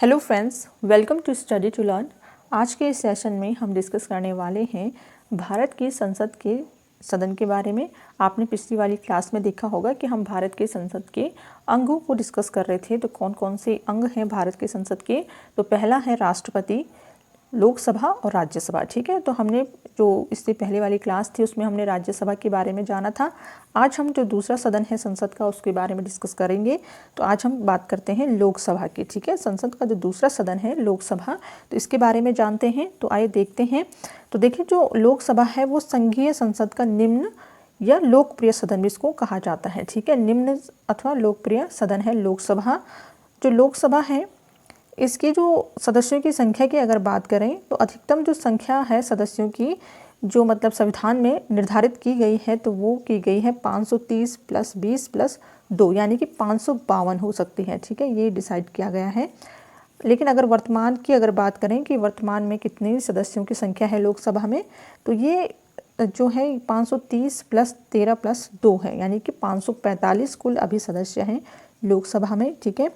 Hello friends, welcome to study to learn. आज के इस सेशन में हम डिस्कस करने वाले हैं भारत की संसद के सदन के बारे में। आपने पिछली वाली क्लास में देखा होगा कि हम भारत के संसद के अंगों को डिस्कस कर रहे थे। तो कौन कौन से अंग हैं भारत के संसद के? तो पहला है राष्ट्रपति, लोकसभा और राज्यसभा। ठीक है, तो हमने जो इससे पहले वाली क्लास थी उसमें हमने राज्यसभा के बारे में जाना था। आज हम जो दूसरा सदन है संसद का उसके बारे में डिस्कस करेंगे। तो आज हम बात करते हैं लोकसभा की। ठीक है, संसद का जो दूसरा सदन है लोकसभा, तो इसके बारे में जानते हैं। तो आइए देखते हैं। तो देखिए, जो लोकसभा है वो संघीय संसद का निम्न या लोकप्रिय सदन भी इसको कहा जाता है। ठीक है, निम्न अथवा लोकप्रिय सदन है लोकसभा। जो लोकसभा है इसकी जो सदस्यों की संख्या की अगर बात करें तो अधिकतम जो संख्या है सदस्यों की जो मतलब संविधान में निर्धारित की गई है तो वो की गई है 530 + 20 + 2 यानी कि 552 हो सकती है। ठीक है, ये डिसाइड किया गया है। लेकिन अगर वर्तमान की अगर बात करें कि वर्तमान में कितने सदस्यों की संख्या है लोकसभा में, तो ये जो है 530 + 13 + 2 है, यानी कि 545 कुल अभी सदस्य हैं लोकसभा में। ठीक है,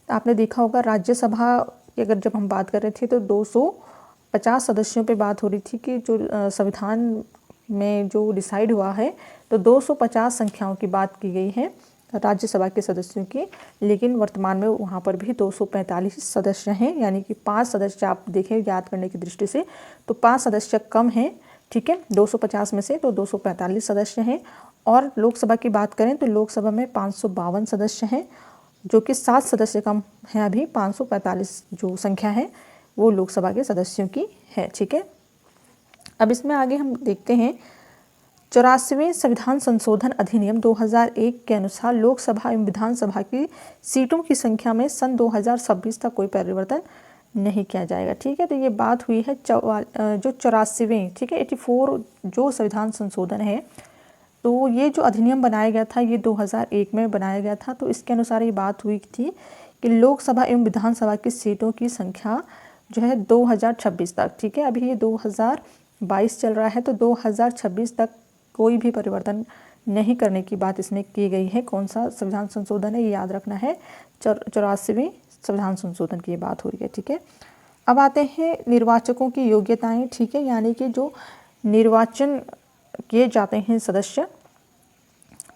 आपने देखा होगा राज्यसभा की अगर जब हम बात कर रहे थे तो 250 सदस्यों पे बात हो रही थी कि जो संविधान में जो डिसाइड हुआ है तो 250 संख्याओं की बात की गई है राज्यसभा के सदस्यों की। लेकिन वर्तमान में वहाँ पर भी 245 सदस्य हैं, यानी कि 5 सदस्य आप देखें याद करने की दृष्टि से तो 5 सदस्य कम हैं। ठीक है, 250 में से तो 245 सदस्य हैं। और लोकसभा की बात करें तो लोकसभा में 552 सदस्य हैं, जो कि 7 सदस्य कम हैं। अभी 545 जो संख्या है वो लोकसभा के सदस्यों की है। ठीक है, अब इसमें आगे हम देखते हैं 84वें संविधान संशोधन अधिनियम 2001 के अनुसार लोकसभा एवं विधानसभा की सीटों की संख्या में सन 2026 तक कोई परिवर्तन नहीं किया जाएगा। ठीक है, तो ये बात हुई है जो 84वें, ठीक है, 84 जो संविधान संशोधन है तो ये जो अधिनियम बनाया गया था ये 2001 में बनाया गया था। तो इसके अनुसार ये बात हुई थी कि लोकसभा एवं विधानसभा की सीटों की संख्या जो है 2026 तक, ठीक है, अभी ये 2022 चल रहा है तो 2026 तक कोई भी परिवर्तन नहीं करने की बात इसमें की गई है। कौन सा संविधान संशोधन है ये याद रखना है, 84वें संविधान संशोधन की ये बात हो रही है। ठीक है, अब आते हैं निर्वाचकों की योग्यताएं। ठीक है, यानी कि जो निर्वाचन किए जाते हैं सदस्य,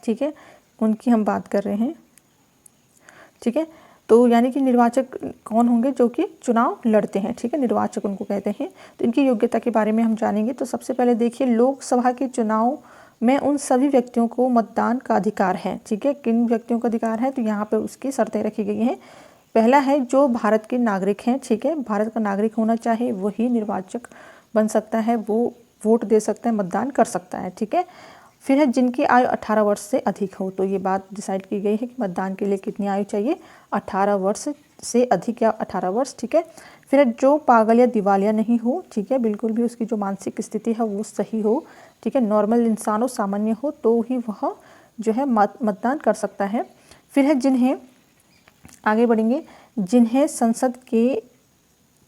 ठीक है, उनकी हम बात कर रहे हैं। ठीक है, तो यानी कि निर्वाचक कौन होंगे जो कि चुनाव लड़ते हैं। ठीक है, निर्वाचक उनको कहते हैं। तो इनकी योग्यता के बारे में हम जानेंगे। तो सबसे पहले देखिए, लोकसभा के चुनाव में उन सभी व्यक्तियों को मतदान का अधिकार है। ठीक है, किन व्यक्तियों का अधिकार है तो यहाँ पर उसकी शर्तें रखी गई हैं। पहला है जो भारत के नागरिक हैं। ठीक है, भारत का नागरिक होना चाहिए वही निर्वाचक बन सकता है, वो वोट दे सकता है, मतदान कर सकता है। ठीक है, फिर है जिनकी आयु 18 वर्ष से अधिक हो। तो ये बात डिसाइड की गई है कि मतदान के लिए कितनी आयु चाहिए, 18 वर्ष से अधिक या 18 वर्ष। ठीक है, फिर है जो पागल या दिवालिया नहीं हो। ठीक है, बिल्कुल भी उसकी जो मानसिक स्थिति है वो सही हो। ठीक है, नॉर्मल इंसान हो, सामान्य हो तो ही वह जो है मतदान कर सकता है। फिर है जिन्हें, आगे बढ़ेंगे, जिन्हें संसद के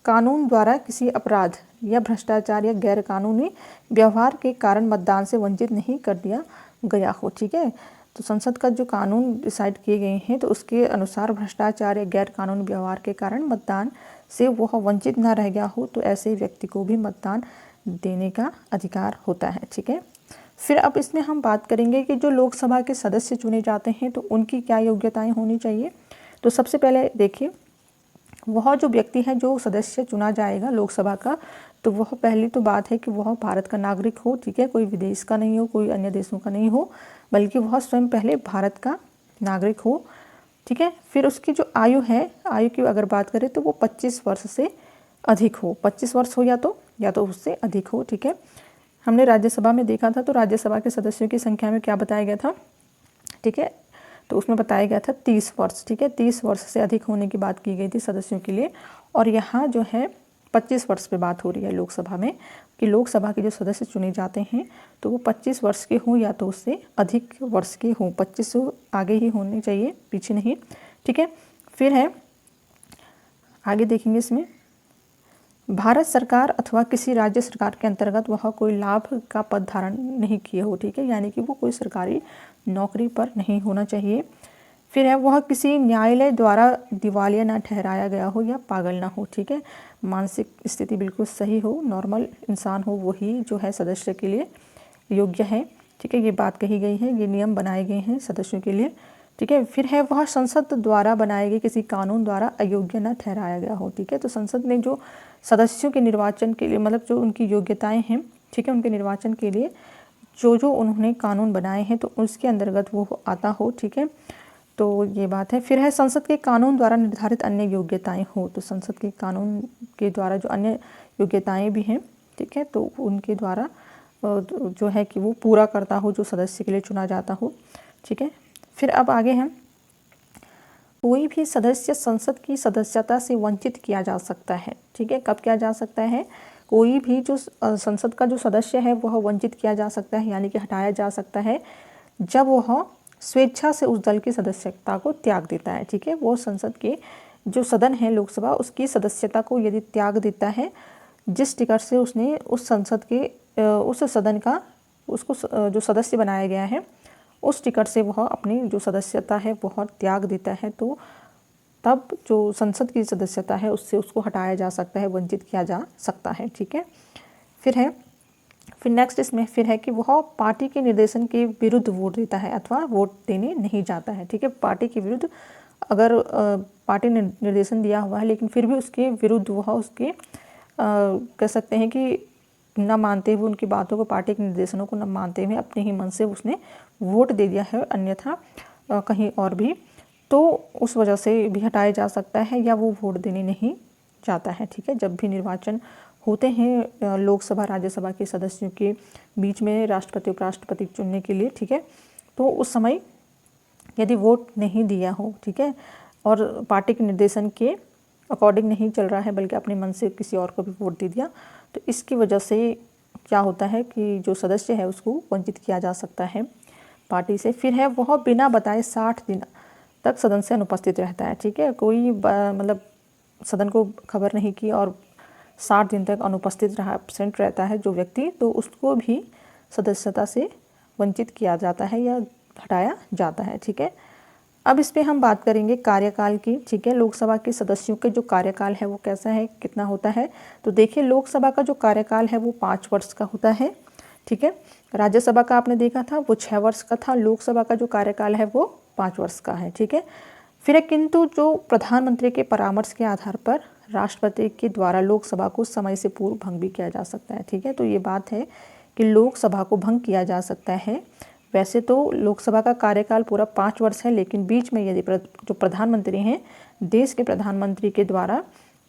कानून द्वारा किसी अपराध या भ्रष्टाचार या गैर कानूनी व्यवहार के कारण मतदान से वंचित नहीं कर दिया गया हो। ठीक है, तो संसद का जो कानून डिसाइड किए गए हैं तो उसके अनुसार भ्रष्टाचार या गैर कानूनी व्यवहार के कारण मतदान से वह वंचित ना रह गया हो तो ऐसे व्यक्ति को भी मतदान देने का अधिकार होता है। ठीक है, फिर अब इसमें हम बात करेंगे कि जो लोकसभा के सदस्य चुने जाते हैं तो उनकी क्या योग्यताएं होनी चाहिए। तो सबसे पहले देखिए, वह जो व्यक्ति है जो सदस्य चुना जाएगा लोकसभा का, तो वह पहली तो बात है कि वह भारत का नागरिक हो। ठीक है, कोई विदेश का नहीं हो, कोई अन्य देशों का नहीं हो, बल्कि वह स्वयं पहले भारत का नागरिक हो। ठीक है, फिर उसकी जो आयु है, आयु की अगर बात करें तो वो 25 वर्ष से अधिक हो। 25 वर्ष हो या तो उससे अधिक हो। ठीक है, हमने राज्यसभा में देखा था तो राज्यसभा के सदस्यों की संख्या में क्या बताया गया था। ठीक है, तो उसमें बताया गया था 30 वर्ष। ठीक है, 30 वर्ष से अधिक होने की बात की गई थी सदस्यों के लिए। और यहाँ जो है 25 वर्ष पे बात हो रही है लोकसभा में कि लोकसभा के जो सदस्य चुने जाते हैं तो वो 25 वर्ष के हों या तो उससे अधिक वर्ष के हों। 25 से आगे ही होने चाहिए, पीछे नहीं। ठीक है, फिर है आगे देखेंगे, इसमें भारत सरकार अथवा किसी राज्य सरकार के अंतर्गत वह कोई लाभ का पद धारण नहीं किए हो। ठीक है, यानी कि वो कोई सरकारी नौकरी पर नहीं होना चाहिए। फिर है वह किसी न्यायालय द्वारा दिवालिया ना ठहराया गया हो या पागल ना हो, ठीक है। मानसिक स्थिति बिल्कुल सही हो, नॉर्मल इंसान हो, वही जो है सदस्य के लिए योग्य है, ठीक है। ये बात कही गई है, ये नियम बनाए गए हैं सदस्यों के लिए, ठीक है। फिर है वह संसद द्वारा बनाए गए किसी कानून द्वारा अयोग्य न ठहराया गया हो, ठीक है। तो संसद ने जो सदस्यों के निर्वाचन के लिए मतलब जो उनकी योग्यताएं हैं, ठीक है, उनके निर्वाचन के लिए जो उन्होंने कानून बनाए हैं तो उसके अंतर्गत वो आता हो, ठीक है। तो ये बात है। फिर है संसद के कानून द्वारा निर्धारित अन्य योग्यताएं हो, तो संसद के कानून के द्वारा जो अन्य योग्यताएं भी हैं, ठीक है, तो उनके द्वारा जो है कि वो पूरा करता हो जो सदस्य के लिए चुना जाता हो, ठीक है। फिर अब आगे हैं, कोई भी सदस्य संसद की सदस्यता से वंचित किया जा सकता है, ठीक है। कब किया जा सकता है? कोई भी जो संसद का जो सदस्य है वह वंचित किया जा सकता है, यानी कि हटाया जा सकता है जब वह स्वेच्छा से उस दल की सदस्यता को त्याग देता है, ठीक है। वो संसद के जो सदन है लोकसभा, उसकी सदस्यता को यदि त्याग देता है जिस टिकट से उसने उस संसद के उस सदन का उसको जो सदस्य बनाया गया है उस टिकट से वह अपनी जो सदस्यता है वह त्याग देता है, तो तब जो संसद की सदस्यता है उससे उसको हटाया जा सकता है, वंचित किया जा सकता है, ठीक है। फिर नेक्स्ट इसमें फिर है कि वह पार्टी के निर्देशन के विरुद्ध वोट देता है अथवा वोट देने नहीं जाता है, ठीक है। पार्टी के विरुद्ध अगर पार्टी ने निर्देशन दिया हुआ है लेकिन फिर भी उसके विरुद्ध वह उसके कह सकते हैं कि न मानते हुए उनकी बातों को, पार्टी के निर्देशनों को न मानते हुए अपने ही मन से उसने वोट दे दिया है अन्यथा कहीं और भी, तो उस वजह से भी हटाया जा सकता है या वो वोट देने नहीं जाता है, ठीक है। जब भी निर्वाचन होते हैं लोकसभा राज्यसभा के सदस्यों के बीच में राष्ट्रपति उपराष्ट्रपति चुनने के लिए, ठीक है, तो उस समय यदि वोट नहीं दिया हो, ठीक है, और पार्टी के निर्देशन के अकॉर्डिंग नहीं चल रहा है बल्कि अपने मन से किसी और को भी वोट दे दिया, तो इसकी वजह से क्या होता है कि जो सदस्य है उसको वंचित किया जा सकता है पार्टी से। फिर है वह बिना बताए 60 दिन तक सदन से अनुपस्थित रहता है, ठीक है। कोई मतलब सदन को खबर नहीं की और 60 दिन तक अनुपस्थित रहा एब्सेंट रहता है जो व्यक्ति, तो उसको भी सदस्यता से वंचित किया जाता है या हटाया जाता है, ठीक है। अब इस पे हम बात करेंगे कार्यकाल की, ठीक है। लोकसभा के सदस्यों के जो कार्यकाल है वो कैसा है, कितना होता है, तो देखिए लोकसभा का जो कार्यकाल है वो 5 वर्ष का होता है, ठीक है। राज्यसभा का आपने देखा था वो 6 वर्ष का था, लोकसभा का जो कार्यकाल है वो 5 वर्ष का है, ठीक है। फिर किंतु जो प्रधानमंत्री के परामर्श के आधार पर राष्ट्रपति के द्वारा लोकसभा को समय से पूर्व भंग भी किया जा सकता है, ठीक है। तो ये बात है कि लोकसभा को भंग किया जा सकता है। वैसे तो लोकसभा का कार्यकाल पूरा 5 वर्ष है, लेकिन बीच में यदि जो प्रधानमंत्री हैं देश के प्रधानमंत्री के द्वारा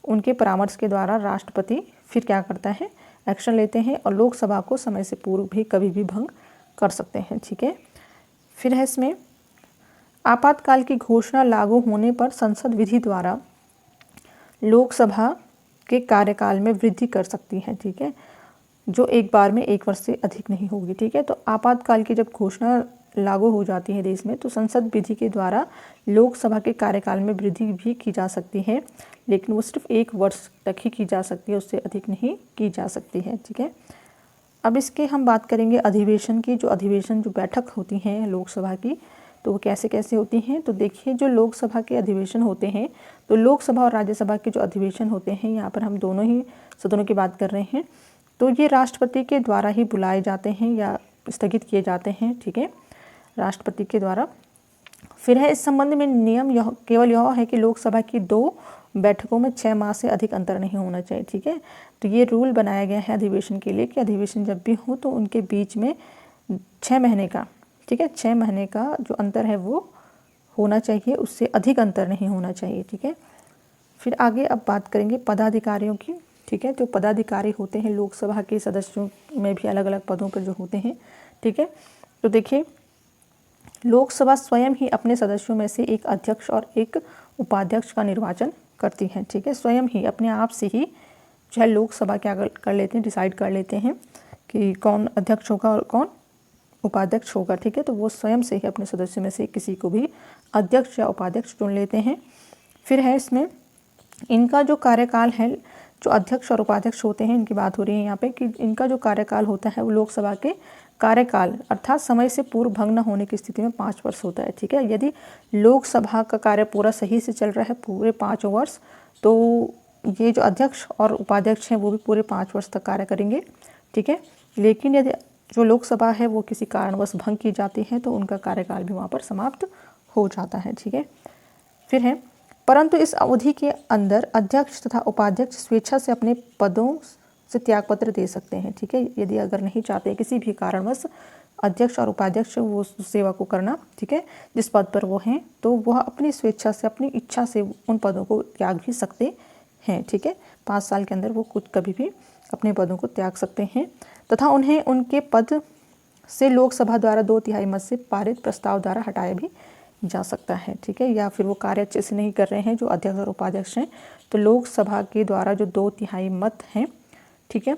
उनके परामर्श के द्वारा राष्ट्रपति फिर क्या करता है, एक्शन लेते हैं और लोकसभा को समय से पूर्व भी कभी भी भंग कर सकते हैं, ठीक है। फिर है इसमें आपातकाल की घोषणा लागू होने पर संसद विधि द्वारा लोकसभा के कार्यकाल में वृद्धि कर सकती है, ठीक है, जो एक बार में 1 वर्ष से अधिक नहीं होगी, ठीक है। तो आपातकाल की जब घोषणा लागू हो जाती है देश में तो संसद विधि के द्वारा लोकसभा के कार्यकाल में वृद्धि भी की जा सकती है, लेकिन वो सिर्फ 1 वर्ष तक ही की जा सकती है, उससे अधिक नहीं की जा सकती है, ठीक है। अब इसके हम बात करेंगे अधिवेशन की। जो अधिवेशन जो बैठक होती हैं लोकसभा की तो वो कैसे कैसे होती हैं, तो देखिए जो लोकसभा के अधिवेशन होते हैं तो लोकसभा और राज्यसभा के जो अधिवेशन होते हैं, यहाँ पर हम दोनों ही सदनों की बात कर रहे हैं, तो ये राष्ट्रपति के द्वारा ही बुलाए जाते हैं या स्थगित किए जाते हैं, ठीक है, राष्ट्रपति के द्वारा। फिर है इस संबंध में नियम केवल यह है कि लोकसभा की 2 बैठकों में 6 माह से अधिक अंतर नहीं होना चाहिए, ठीक है। तो ये रूल बनाया गया है अधिवेशन के लिए कि अधिवेशन जब भी हो तो उनके बीच में 6 महीने का, ठीक है, 6 महीने का जो अंतर है वो होना चाहिए, उससे अधिक अंतर नहीं होना चाहिए, ठीक है। फिर आगे अब बात करेंगे पदाधिकारियों की, ठीक है। तो पदाधिकारी होते हैं लोकसभा के सदस्यों में भी अलग अलग पदों पर जो होते हैं, ठीक है। तो देखिए लोकसभा स्वयं ही अपने सदस्यों में से एक अध्यक्ष और एक उपाध्यक्ष का निर्वाचन करती है, ठीक है। स्वयं ही अपने आप से ही जो है लोकसभा क्या कर लेते हैं, डिसाइड कर लेते हैं कि कौन अध्यक्ष होगा और कौन उपाध्यक्ष होगा, ठीक है। तो वो स्वयं से ही अपने सदस्यों में से किसी को भी अध्यक्ष या उपाध्यक्ष चुन लेते हैं। फिर है इसमें इनका जो कार्यकाल है जो अध्यक्ष और उपाध्यक्ष होते हैं इनकी बात हो रही है यहाँ पे कि इनका जो कार्यकाल होता है वो लोकसभा के कार्यकाल अर्थात समय से पूर्व भंग न होने की स्थिति में 5 वर्ष होता है। ठीक है, यदि लोकसभा का कार्य पूरा सही से चल रहा है पूरे 5 वर्ष, तो ये जो अध्यक्ष और उपाध्यक्ष हैं वो भी पूरे 5 वर्ष तक कार्य करेंगे। ठीक है, लेकिन यदि जो लोकसभा है वो किसी कारणवश भंग की जाती है तो उनका कार्यकाल भी वहाँ पर समाप्त हो जाता है। ठीक है, फिर है परंतु इस अवधि के अंदर अध्यक्ष तथा उपाध्यक्ष स्वेच्छा से अपने पदों से त्यागपत्र दे सकते हैं। ठीक है, यदि अगर नहीं चाहते किसी भी कारणवश अध्यक्ष और उपाध्यक्ष वो सेवा को करना, ठीक है, जिस पद पर वो हैं, तो वह अपनी स्वेच्छा से अपनी इच्छा से उन पदों को त्याग भी सकते हैं। ठीक है, 5 साल के अंदर वो कुछ कभी भी अपने पदों को त्याग सकते हैं तथा उन्हें उनके पद से लोकसभा द्वारा 2/3 मत से पारित प्रस्ताव द्वारा हटाया भी जा सकता है। ठीक है, या फिर वो कार्य अच्छे से नहीं कर रहे हैं जो अध्यक्ष और उपाध्यक्ष हैं, तो लोकसभा के द्वारा जो 2/3 मत हैं, ठीक है,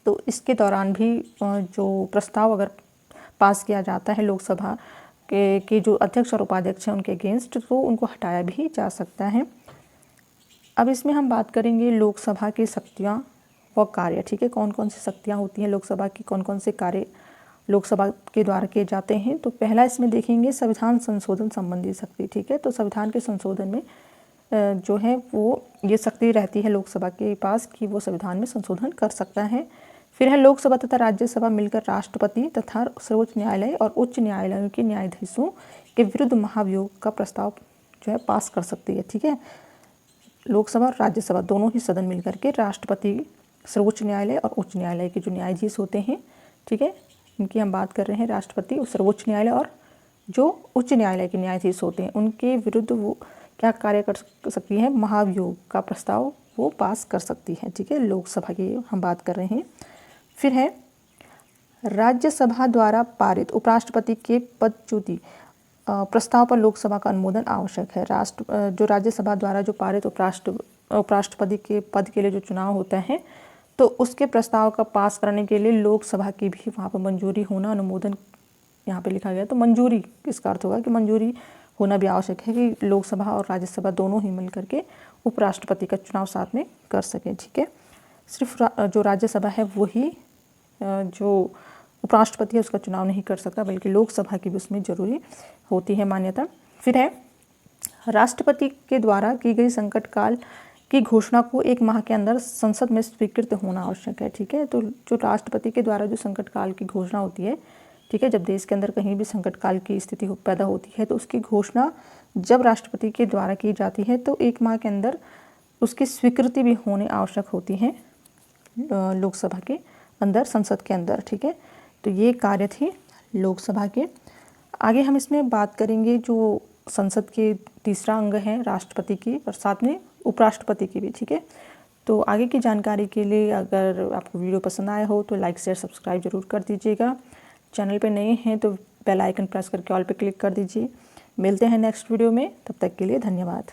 तो इसके दौरान भी जो प्रस्ताव अगर पास किया जाता है लोकसभा के जो अध्यक्ष और उपाध्यक्ष हैं उनके अगेंस्ट, तो उनको हटाया भी जा सकता है। अब इसमें हम बात करेंगे लोकसभा की शक्तियाँ व कार्य। ठीक है, कौन कौन सी शक्तियाँ होती हैं लोकसभा की, कौन कौन से कार्य लोकसभा के द्वारा किए जाते हैं। तो पहला इसमें देखेंगे संविधान संशोधन संबंधी शक्ति। ठीक है, तो संविधान के संशोधन में जो है वो ये शक्ति रहती है लोकसभा के पास कि वो संविधान में संशोधन कर सकता है। फिर है लोकसभा तथा राज्यसभा मिलकर राष्ट्रपति तथा सर्वोच्च न्यायालय और उच्च न्यायालयों के न्यायाधीशों के विरुद्ध महाभियोग का प्रस्ताव जो है पास कर सकती है। ठीक है, लोकसभा और राज्यसभा दोनों ही सदन मिलकर के राष्ट्रपति, सर्वोच्च न्यायालय और उच्च न्यायालय के जो न्यायाधीश होते हैं, ठीक है, इनकी हम बात कर रहे हैं, राष्ट्रपति, सर्वोच्च न्यायालय और जो उच्च न्यायालय के न्यायाधीश होते हैं, उनके विरुद्ध वो क्या कार्य कर सकती है, महाभियोग का प्रस्ताव वो पास कर सकती है। ठीक है, लोकसभा की हम बात कर रहे हैं। फिर है राज्यसभा द्वारा पारित उपराष्ट्रपति के पदच्युति प्रस्ताव पर लोकसभा का अनुमोदन आवश्यक है। जो राज्यसभा द्वारा जो पारित उपराष्ट्रपति के पद के लिए जो चुनाव होता है, तो उसके प्रस्ताव का पास करने के लिए लोकसभा की भी वहाँ पर मंजूरी होना, अनुमोदन यहाँ पे लिखा गया, तो मंजूरी इसका अर्थ होगा कि मंजूरी होना भी आवश्यक है कि लोकसभा और राज्यसभा दोनों ही मिलकर के उपराष्ट्रपति का चुनाव साथ में कर सकें। ठीक है, सिर्फ जो राज्यसभा है वही जो उपराष्ट्रपति है उसका चुनाव नहीं कर सकता, बल्कि लोकसभा की भी उसमें जरूरी होती है मान्यता। फिर है राष्ट्रपति के द्वारा की गई संकट काल की घोषणा को 1 माह के अंदर संसद में स्वीकृत होना आवश्यक है। ठीक है, तो जो राष्ट्रपति के द्वारा जो संकट काल की घोषणा होती है, ठीक है, जब देश के अंदर कहीं भी संकट काल की स्थिति पैदा होती है तो उसकी घोषणा जब राष्ट्रपति के द्वारा की जाती है तो 1 माह के अंदर उसकी स्वीकृति भी होनी आवश्यक होती है लोकसभा के अंदर, संसद के अंदर। ठीक है, तो ये कार्य थी लोकसभा के। आगे हम इसमें बात करेंगे जो संसद के तीसरा अंग है राष्ट्रपति की और साथ में उपराष्ट्रपति की भी। ठीक है, तो आगे की जानकारी के लिए अगर आपको वीडियो पसंद आया हो तो लाइक शेयर सब्सक्राइब जरूर कर दीजिएगा। चैनल पे नए हैं तो बेल आइकन प्रेस करके ऑल पे क्लिक कर दीजिए। मिलते हैं नेक्स्ट वीडियो में, तब तक के लिए धन्यवाद।